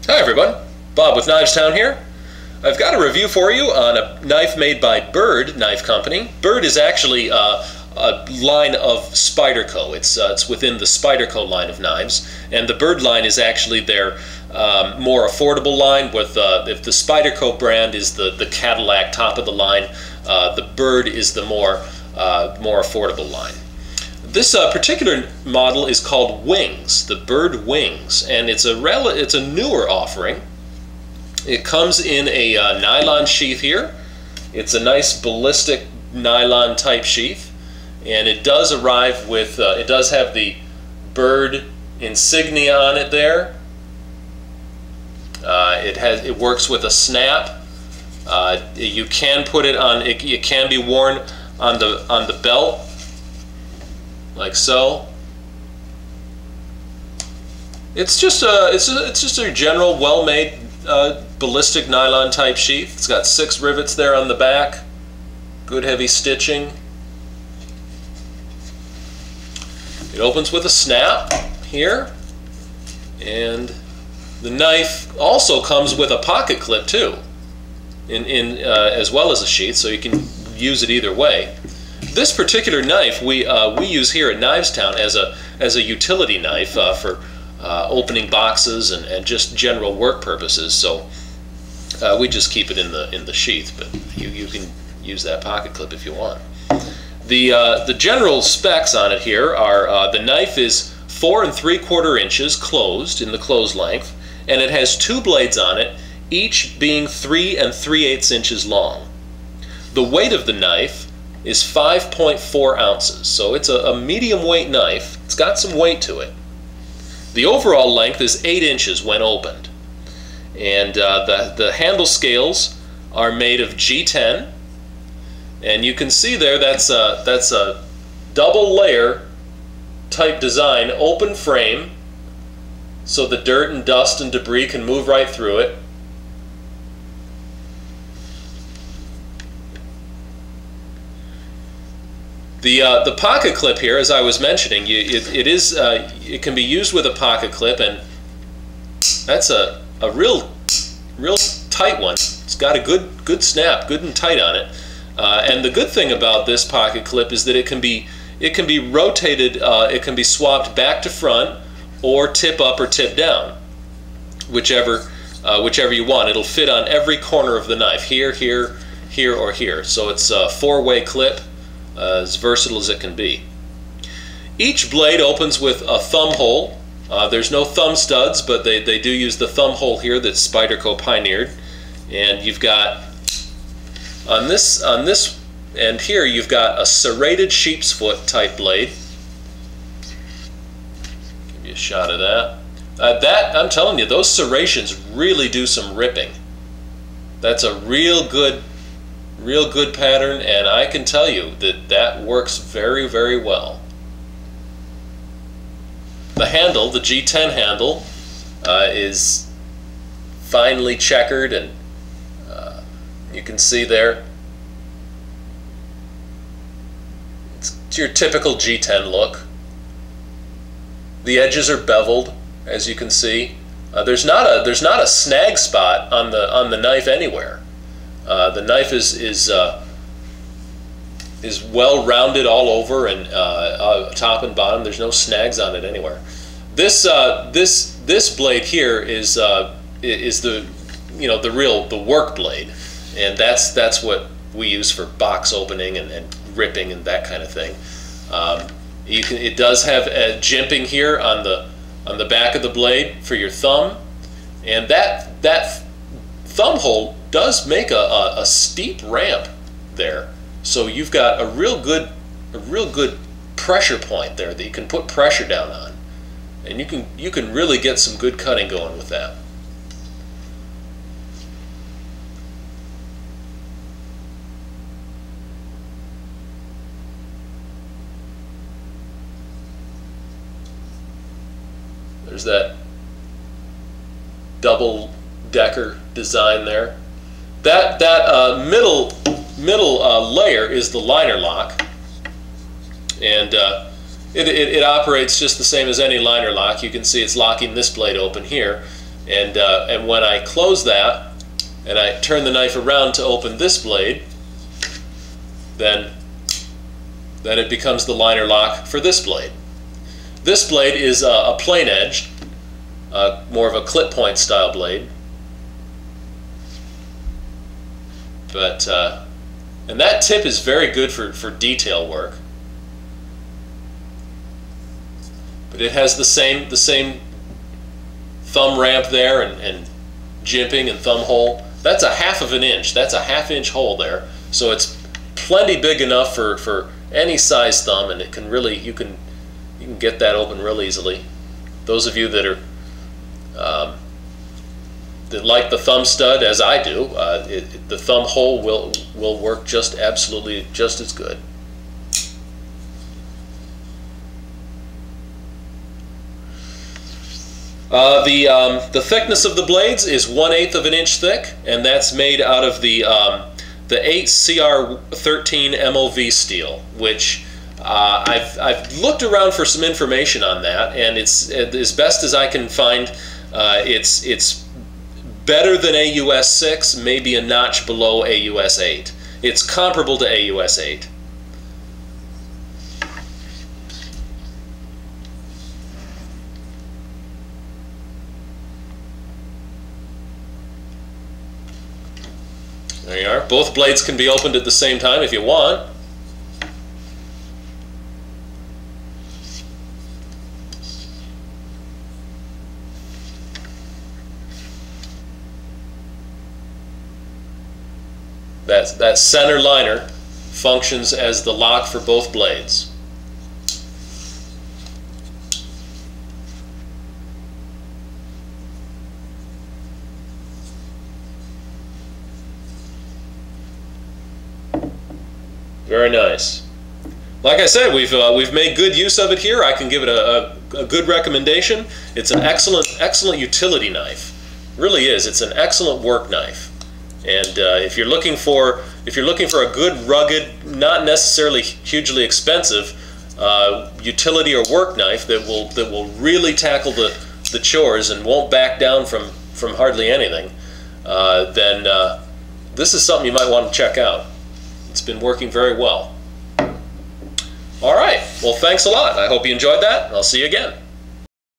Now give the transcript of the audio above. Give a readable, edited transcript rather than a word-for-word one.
Hi everyone, Bob with Knives Town here. I've got a review for you on a knife made by Byrd Knife Company. Byrd is actually a line of Spyderco. It's within the Spyderco line of knives, and the Byrd line is actually their more affordable line. With if the Spyderco brand is the Cadillac top of the line, the Byrd is the more affordable line. This particular model is called Wings, the Byrd Wings, and it's a newer offering. It comes in a nylon sheath here. It's a nice ballistic nylon type sheath, and it does arrive with it does have the Byrd insignia on it there. It works with a snap. You can put it on. It can be worn on the belt, like so. It's just a general, well-made ballistic nylon type sheath. It's got 6 rivets there on the back. Good heavy stitching. It opens with a snap here, and the knife also comes with a pocket clip too, as well as a sheath, so you can use it either way. This particular knife we use here at Knives Town as a utility knife for opening boxes and just general work purposes. So we just keep it in the sheath, but you can use that pocket clip if you want. The general specs on it here are the knife is 4 3/4 inches closed in the closed length, and it has 2 blades on it, each being 3 3/8 inches long. The weight of the knife is 5.4 ounces, so it's a medium weight knife. It's got some weight to it. The overall length is 8 inches when opened, and the handle scales are made of G10, and you can see there that's a double layer type design, open frame, so the dirt and dust and debris can move right through it. The pocket clip here, as I was mentioning, it can be used with a pocket clip, and that's a real tight one. It's got a good snap, good and tight on it. And the good thing about this pocket clip is that it can be rotated. It can be swapped back to front, or tip up or tip down, whichever you want. It'll fit on every corner of the knife, here, or here. So it's a 4-way clip. As versatile as it can be. Each blade opens with a thumb hole. There's no thumb studs, but they do use the thumb hole here that Spyderco pioneered. And you've got on this end here, you've got a serrated sheep's foot type blade. Give you a shot of that. I'm telling you, those serrations really do some ripping. That's a real good pattern, and I can tell you that works very, very well. The handle, the G10 handle, is finely checkered, and you can see there it's your typical G10 look. The edges are beveled, as you can see. There's not a snag spot on the knife anywhere. The knife is well rounded all over, and top and bottom. There's no snags on it anywhere. This blade here is the work blade, and that's what we use for box opening and ripping and that kind of thing. It does have a jimping here on the back of the blade for your thumb, and that thumb hole does make a steep ramp there, so you've got a real good pressure point there that you can put pressure down on, and you can really get some good cutting going with that. There's that double decker design there. That middle layer is the liner lock, and it operates just the same as any liner lock. You can see it's locking this blade open here. And when I close that and I turn the knife around to open this blade, then it becomes the liner lock for this blade. This blade is a plain edged, more of a clip point style blade. But and that tip is very good for detail work. But it has the same thumb ramp there and jimping and thumb hole. That's a 1/2 of an inch. That's a 1/2 inch hole there. So it's plenty big enough for any size thumb, and it can really you can get that open real easily. Those of you that are that like the thumb stud, as I do, the thumb hole will work just absolutely just as good. The thickness of the blades is 1/8 of an inch thick, and that's made out of the 8 CR13 MOV steel, which I've looked around for some information on that, and it's as best as I can find. It's better than AUS 6, maybe a notch below AUS 8. It's comparable to AUS 8. There you are. Both blades can be opened at the same time if you want. That center liner functions as the lock for both blades. Very nice. Like I said, we've made good use of it here. I can give it a good recommendation. It's an excellent utility knife. It really is. It's an excellent work knife. And if you're looking for a good, rugged, not necessarily hugely expensive utility or work knife that will really tackle the chores and won't back down from hardly anything, then this is something you might want to check out. It's been working very well. All right. Well, thanks a lot. I hope you enjoyed that. I'll see you again.